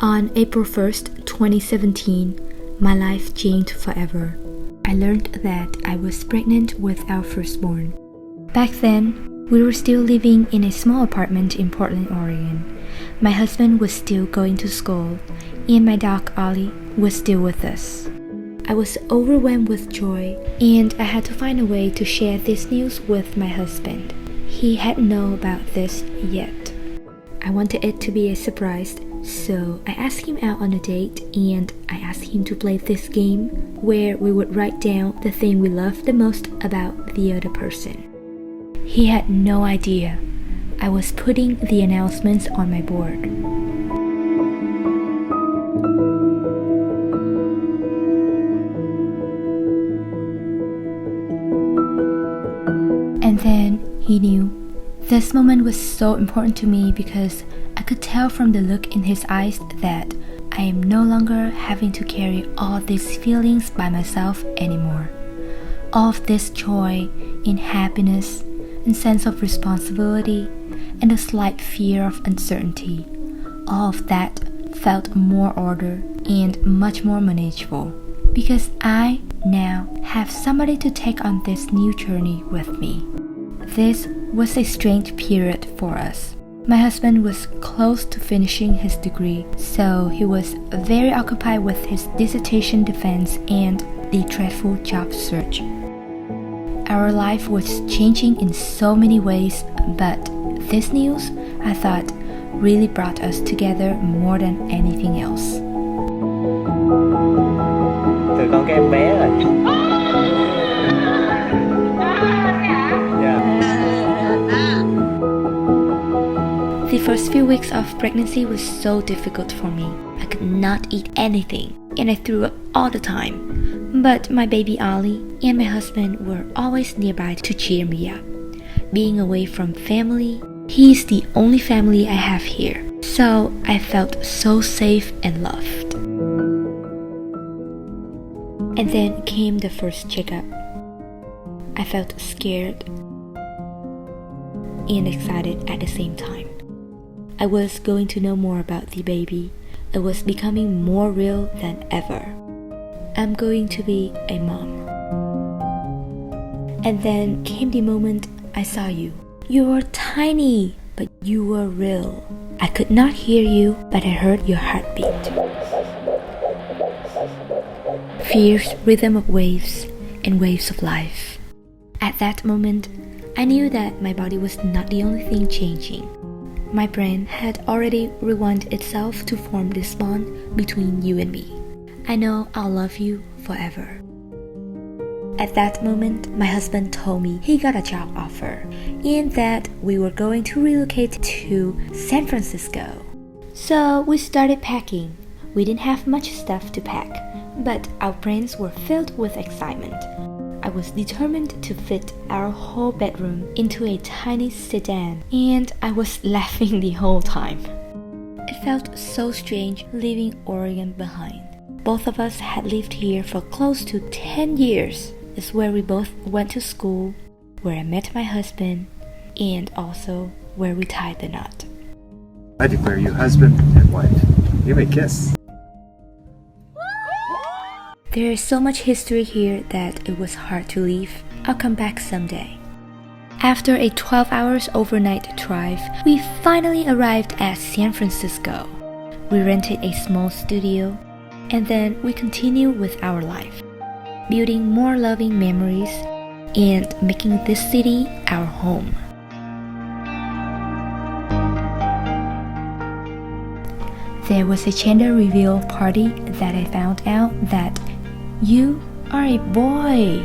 On April 1st, 2017, my life changed forever. I learned that I was pregnant with our firstborn. Back then, we were still living in a small apartment in Portland, Oregon. My husband was still going to school, and my dog Ollie was still with us. I was overwhelmed with joy, and I had to find a way to share this news with my husband. He hadn't known about this yet. I wanted it to be a surprise, so I asked him out on a date, and I asked him to play this game where we would write down the thing we loved the most about the other person. He had no idea I was putting the announcements on my board. And then he knew. This moment was so important to me because I could tell from the look in his eyes that I am no longer having to carry all these feelings by myself anymore. All of this joy and happiness and sense of responsibility and a slight fear of uncertainty, all of that felt more order and much more manageable because I now have somebody to take on this new journey with me. This was a strange period for us. My husband was close to finishing his degree, so he was very occupied with his dissertation defense and the dreadful job search. Our life was changing in so many ways, but this news, I thought, really brought us together more than anything else. Từ con cái em bé rồi. The first few weeks of pregnancy was so difficult for me. I could not eat anything, and I threw up all the time. But my baby Ollie and my husband were always nearby to cheer me up. Being away from family, he's the only family I have here, so I felt so safe and loved. And then came the first checkup. I felt scared and excited at the same time. I was going to know more about the baby. It was becoming more real than ever. I'm going to be a mom. And then came the moment I saw you. You were tiny, but you were real. I could not hear you, but I heard your heartbeat. Fierce rhythm of waves and waves of life. At that moment, I knew that my body was not the only thing changing. My brain had already rewound itself to form this bond between you and me. I know I'll love you forever. At that moment, my husband told me he got a job offer and that we were going to relocate to San Francisco. So we started packing. We didn't have much stuff to pack, but our brains were filled with excitement. I was determined to fit our whole bedroom into a tiny sedan, and I was laughing the whole time. It felt so strange leaving Oregon behind. Both of us had lived here for close to 10 years. It's where we both went to school, where I met my husband, and also where we tied the knot. I declare you husband and wife. You may kiss. There is so much history here that it was hard to leave. I'll come back someday. After a 12 hours overnight drive, we finally arrived at San Francisco. We rented a small studio, and then we continued with our life, building more loving memories and making this city our home. There was a gender reveal party that I found out that you are a boy.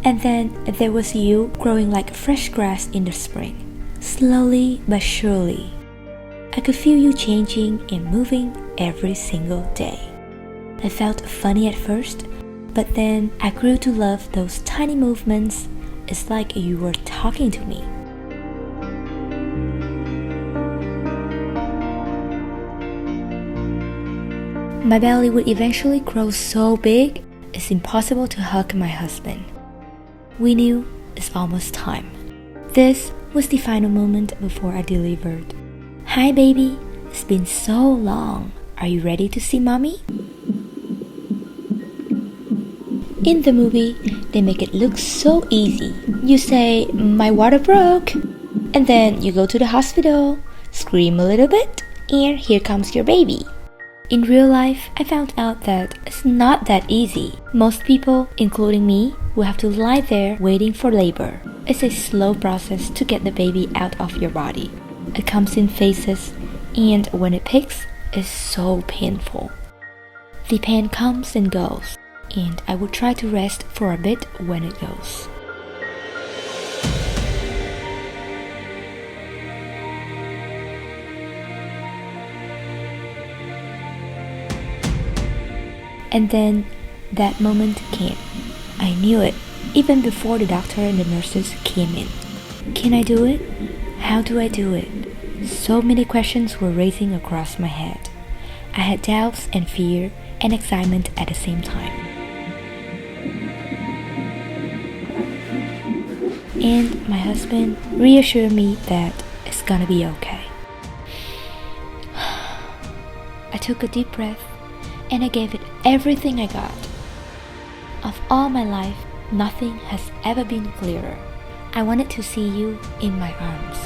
And then there was you growing like fresh grass in the spring, slowly but surely. I could feel you changing and moving every single day. It felt funny at first, but then I grew to love those tiny movements. It's like you were talking to me. My belly would eventually grow so big, it's impossible to hug my husband. We knew it's almost time. This was the final moment before I delivered. Hi baby, it's been so long. Are you ready to see mommy? In the movie, they make it look so easy. You say, my water broke, and then you go to the hospital, scream a little bit, and here comes your baby. In real life, I found out that it's not that easy. Most people, including me, will have to lie there waiting for labor. It's a slow process to get the baby out of your body. It comes in phases, and when it picks, it's so painful. The pain comes and goes, and I would try to rest for a bit when it goes. And then that moment came. I knew it, even before the doctor and the nurses came in. Can I do it? How do I do it? So many questions were racing across my head. I had doubts and fear and excitement at the same time. And my husband reassured me that it's gonna be okay. I took a deep breath and I gave it everything I got. Of all my life, nothing has ever been clearer. I wanted to see you in my arms.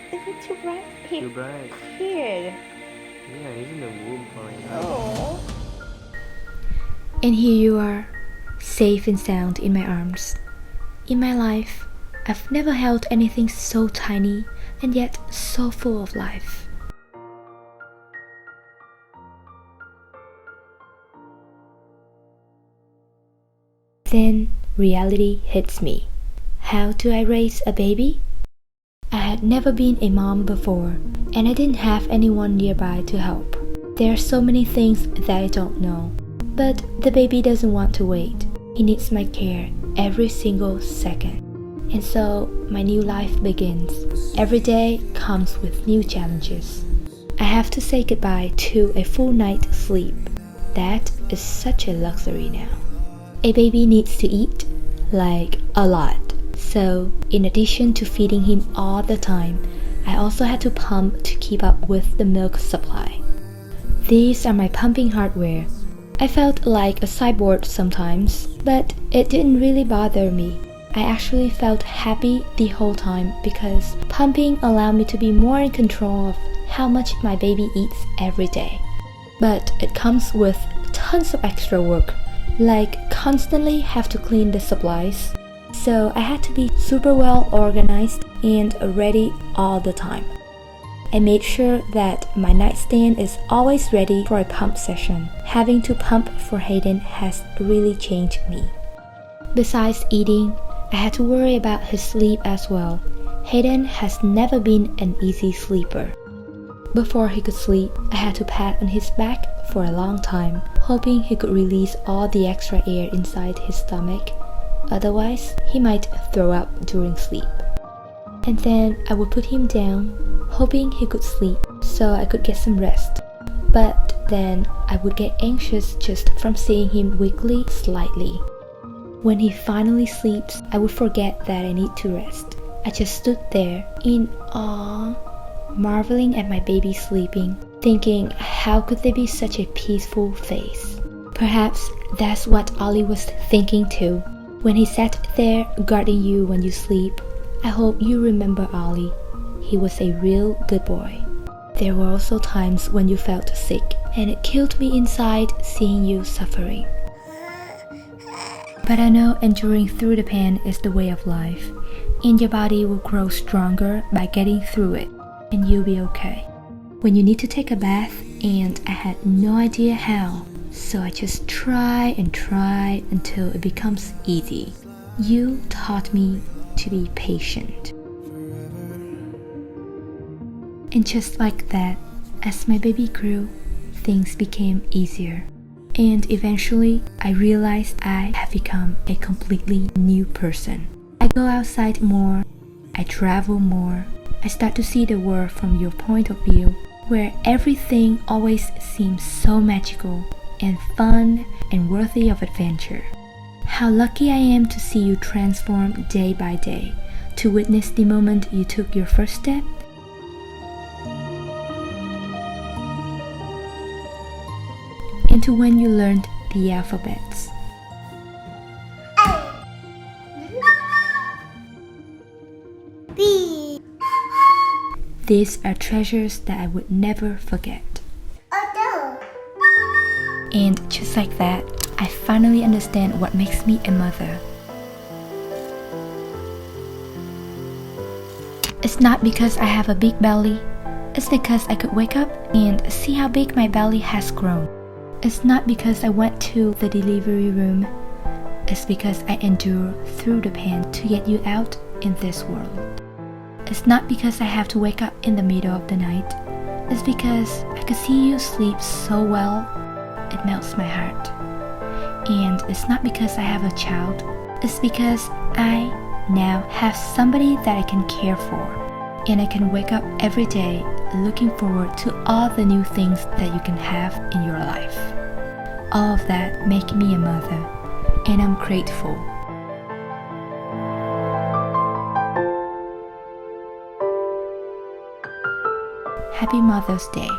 Is it too bright? Too bright. Here. Yeah, he's in the womb for you. Oh. And here you are, safe and sound in my arms. In my life, I've never held anything so tiny and yet so full of life. Then reality hits me. How do I raise a baby? I had never been a mom before, and I didn't have anyone nearby to help. There are so many things that I don't know. But the baby doesn't want to wait. He needs my care every single second. And so my new life begins. Every day comes with new challenges. I have to say goodbye to a full night's sleep. That is such a luxury now. A baby needs to eat, like a lot. So, in addition to feeding him all the time, I also had to pump to keep up with the milk supply. These are my pumping hardware. I felt like a cyborg sometimes, but it didn't really bother me. I actually felt happy the whole time because pumping allowed me to be more in control of how much my baby eats every day. But it comes with tons of extra work, like constantly have to clean the supplies. So I had to be super well organized and ready all the time. I made sure that my nightstand is always ready for a pump session. Having to pump for Hayden has really changed me. Besides eating, I had to worry about his sleep as well. Hayden has never been an easy sleeper. Before he could sleep, I had to pat on his back for a long time, hoping he could release all the extra air inside his stomach. Otherwise, he might throw up during sleep. And then I would put him down, hoping he could sleep so I could get some rest. But then I would get anxious just from seeing him wiggle slightly. When he finally sleeps, I would forget that I need to rest. I just stood there in awe, marveling at my baby sleeping, thinking how could they be such a peaceful face. Perhaps that's what Ollie was thinking too. When he sat there guarding you when you sleep, I hope you remember Ollie. He was a real good boy. There were also times when you felt sick, and it killed me inside seeing you suffering. But I know enduring through the pain is the way of life, and your body will grow stronger by getting through it, and you'll be okay. When you need to take a bath, and I had no idea how, so I just try and try until it becomes easy. You taught me to be patient. And just like that, as my baby grew, things became easier. And eventually, I realized I have become a completely new person. I go outside more, I travel more, I start to see the world from your point of view, where everything always seems so magical and fun and worthy of adventure. How lucky I am to see you transform day by day, to witness the moment you took your first step, and to when you learned the alphabets. B. These are treasures that I would never forget. Oh And just like that, I finally understand what makes me a mother. It's not because I have a big belly. It's because I could wake up and see how big my belly has grown. It's not because I went to the delivery room. It's because I endure through the pain to get you out in this world. It's not because I have to wake up in the middle of the night. It's because I could see you sleep so well, it melts my heart. And it's not because I have a child. It's because I now have somebody that I can care for. And I can wake up every day looking forward to all the new things that you can have in your life. All of that make me a mother, and I'm grateful. Happy Mother's Day.